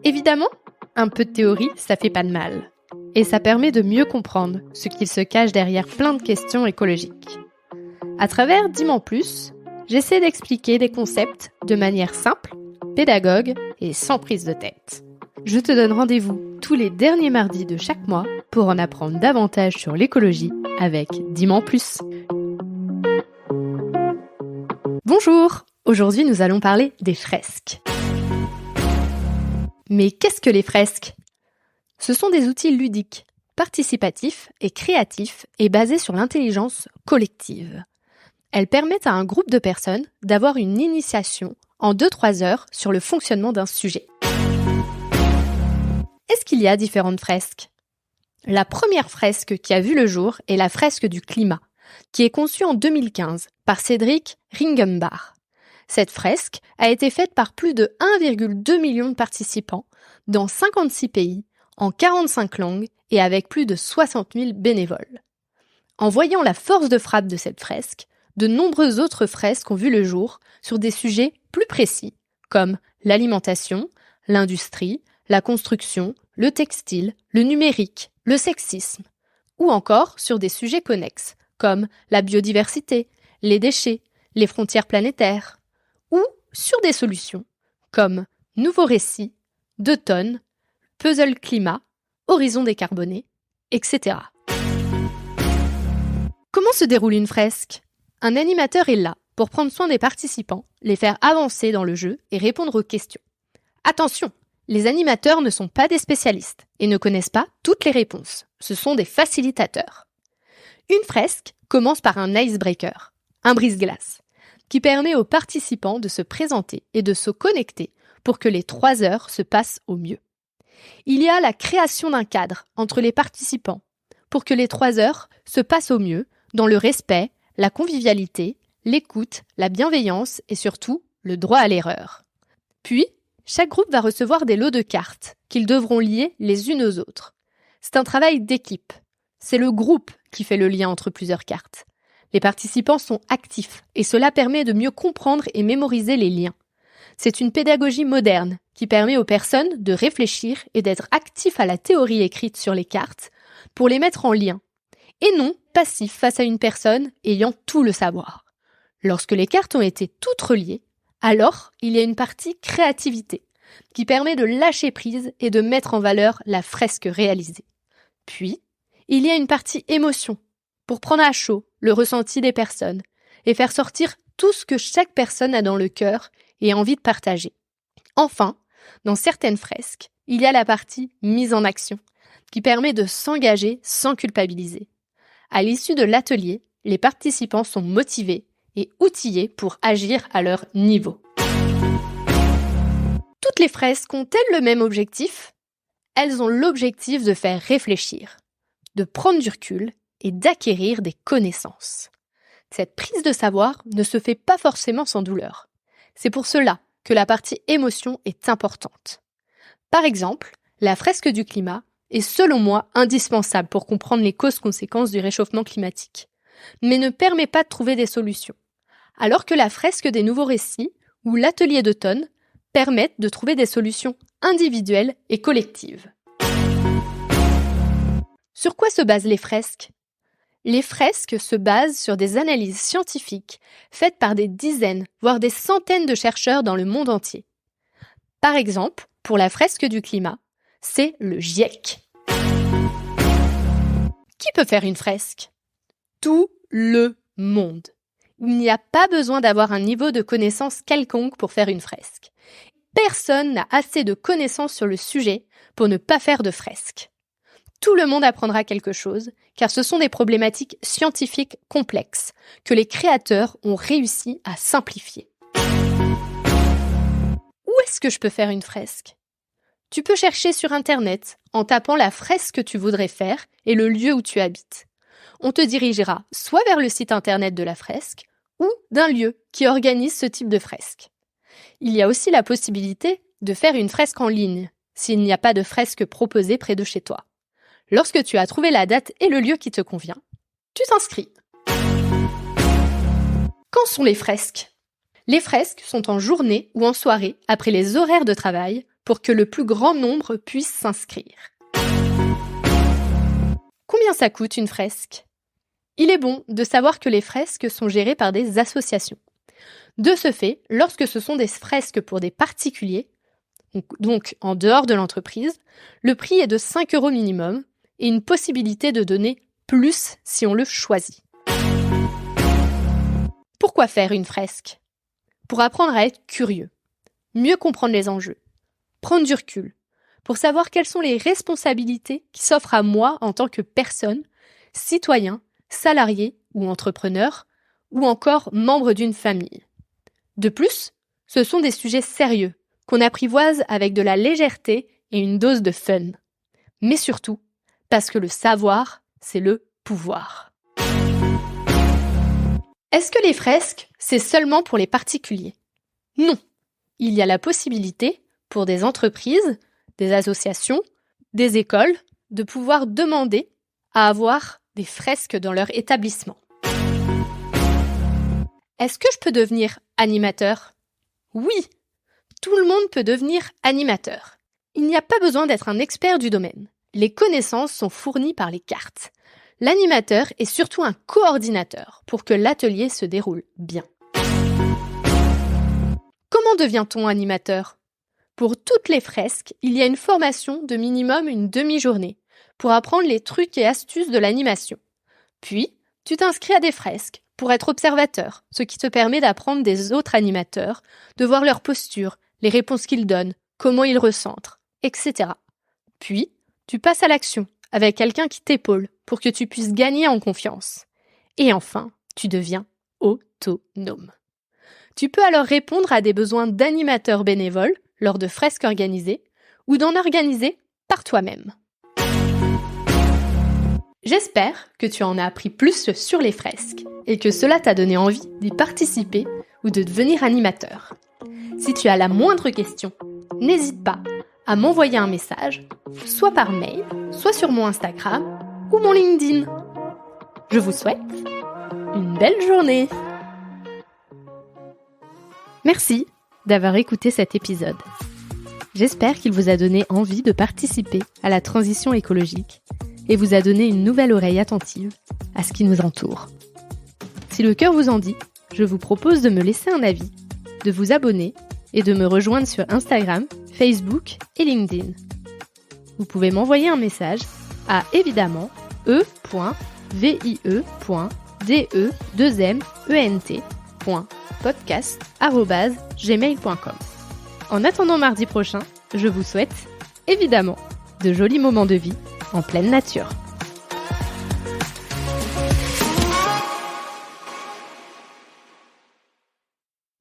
Évidemment, un peu de théorie, ça fait pas de mal. Et ça permet de mieux comprendre ce qu'il se cache derrière plein de questions écologiques. À travers Dis-m'en plus, j'essaie d'expliquer des concepts de manière simple, pédagogue et sans prise de tête. Je te donne rendez-vous tous les derniers mardis de chaque mois pour en apprendre davantage sur l'écologie avec Dis-m'en plus. Bonjour! Aujourd'hui, nous allons parler des fresques. Mais qu'est-ce que les fresques ? Ce sont des outils ludiques, participatifs et créatifs et basés sur l'intelligence collective. Elles permettent à un groupe de personnes d'avoir une initiation en 2-3 heures sur le fonctionnement d'un sujet. Est-ce qu'il y a différentes fresques ? La première fresque qui a vu le jour est la fresque du climat, qui est conçue en 2015 par Cédric Ringenbach. Cette fresque a été faite par plus de 1,2 million de participants dans 56 pays, en 45 langues et avec plus de 60 000 bénévoles. En voyant la force de frappe de cette fresque, de nombreuses autres fresques ont vu le jour sur des sujets plus précis, comme l'alimentation, l'industrie, la construction, le textile, le numérique, le sexisme, ou encore sur des sujets connexes, comme la biodiversité, les déchets, les frontières planétaires, ou sur des solutions, comme Nouveau récit, 2 tonnes, Puzzle climat, Horizon décarboné, etc. Comment se déroule une fresque ? Un animateur est là pour prendre soin des participants, les faire avancer dans le jeu et répondre aux questions. Attention, les animateurs ne sont pas des spécialistes et ne connaissent pas toutes les réponses. Ce sont des facilitateurs. Une fresque commence par un icebreaker, un brise-glace, qui permet aux participants de se présenter et de se connecter pour que les 3 heures se passent au mieux. Il y a la création d'un cadre entre les participants pour que les 3 heures se passent au mieux dans le respect, la convivialité, l'écoute, la bienveillance et surtout le droit à l'erreur. Puis, chaque groupe va recevoir des lots de cartes qu'ils devront lier les unes aux autres. C'est un travail d'équipe. C'est le groupe qui fait le lien entre plusieurs cartes. Les participants sont actifs et cela permet de mieux comprendre et mémoriser les liens. C'est une pédagogie moderne qui permet aux personnes de réfléchir et d'être actifs à la théorie écrite sur les cartes pour les mettre en lien, et non passifs face à une personne ayant tout le savoir. Lorsque les cartes ont été toutes reliées, alors il y a une partie créativité qui permet de lâcher prise et de mettre en valeur la fresque réalisée. Puis, il y a une partie émotion pour prendre à chaud le ressenti des personnes et faire sortir tout ce que chaque personne a dans le cœur et a envie de partager. Enfin, dans certaines fresques, il y a la partie mise en action qui permet de s'engager sans culpabiliser. À l'issue de l'atelier, les participants sont motivés et outillés pour agir à leur niveau. Toutes les fresques ont-elles le même objectif ? Elles ont l'objectif de faire réfléchir, de prendre du recul et d'acquérir des connaissances. Cette prise de savoir ne se fait pas forcément sans douleur. C'est pour cela que la partie émotion est importante. Par exemple, la fresque du climat est selon moi indispensable pour comprendre les causes-conséquences du réchauffement climatique, mais ne permet pas de trouver des solutions. Alors que la fresque des nouveaux récits ou l'atelier d'automne permettent de trouver des solutions individuelles et collectives. Sur quoi se basent les fresques ? Les fresques se basent sur des analyses scientifiques faites par des dizaines, voire des centaines de chercheurs dans le monde entier. Par exemple, pour la fresque du climat, c'est le GIEC. Qui peut faire une fresque ? Tout le monde. Il n'y a pas besoin d'avoir un niveau de connaissance quelconque pour faire une fresque. Personne n'a assez de connaissances sur le sujet pour ne pas faire de fresque. Tout le monde apprendra quelque chose, car ce sont des problématiques scientifiques complexes que les créateurs ont réussi à simplifier. Où est-ce que je peux faire une fresque ? Tu peux chercher sur Internet en tapant la fresque que tu voudrais faire et le lieu où tu habites. On te dirigera soit vers le site Internet de la fresque ou d'un lieu qui organise ce type de fresque. Il y a aussi la possibilité de faire une fresque en ligne, s'il n'y a pas de fresque proposée près de chez toi. Lorsque tu as trouvé la date et le lieu qui te convient, tu t'inscris. Quand sont les fresques ? Les fresques sont en journée ou en soirée après les horaires de travail pour que le plus grand nombre puisse s'inscrire. Combien ça coûte une fresque ? Il est bon de savoir que les fresques sont gérées par des associations. De ce fait, lorsque ce sont des fresques pour des particuliers, donc en dehors de l'entreprise, le prix est de 5 € minimum et une possibilité de donner plus si on le choisit. Pourquoi faire une fresque ? Pour apprendre à être curieux, mieux comprendre les enjeux, prendre du recul, pour savoir quelles sont les responsabilités qui s'offrent à moi en tant que personne, citoyen, salarié ou entrepreneur, ou encore membre d'une famille. De plus, ce sont des sujets sérieux qu'on apprivoise avec de la légèreté et une dose de fun. Mais surtout, parce que le savoir, c'est le pouvoir. Est-ce que les fresques, c'est seulement pour les particuliers ? Non. Il y a la possibilité, pour des entreprises, des associations, des écoles, de pouvoir demander à avoir des fresques dans leur établissement. Est-ce que je peux devenir animateur ? Oui, tout le monde peut devenir animateur. Il n'y a pas besoin d'être un expert du domaine. Les connaissances sont fournies par les cartes. L'animateur est surtout un coordinateur pour que l'atelier se déroule bien. Comment devient-on animateur ? Pour toutes les fresques, il y a une formation de minimum une demi-journée pour apprendre les trucs et astuces de l'animation. Puis, tu t'inscris à des fresques pour être observateur, ce qui te permet d'apprendre des autres animateurs, de voir leur posture, les réponses qu'ils donnent, comment ils recentrent, etc. Puis, tu passes à l'action avec quelqu'un qui t'épaule pour que tu puisses gagner en confiance. Et enfin, tu deviens autonome. Tu peux alors répondre à des besoins d'animateurs bénévoles lors de fresques organisées ou d'en organiser par toi-même. J'espère que tu en as appris plus sur les fresques et que cela t'a donné envie d'y participer ou de devenir animateur. Si tu as la moindre question, n'hésite pas à m'envoyer un message, soit par mail, soit sur mon Instagram ou mon LinkedIn. Je vous souhaite une belle journée. Merci d'avoir écouté cet épisode. J'espère qu'il vous a donné envie de participer à la transition écologique et vous a donné une nouvelle oreille attentive à ce qui nous entoure. Si le cœur vous en dit, je vous propose de me laisser un avis, de vous abonner et de me rejoindre sur Instagram, Facebook et LinkedIn. Vous pouvez m'envoyer un message à évidemment e.vie.ment.podcast@gmail.com. En attendant mardi prochain, je vous souhaite, évidemment, de jolis moments de vie en pleine nature.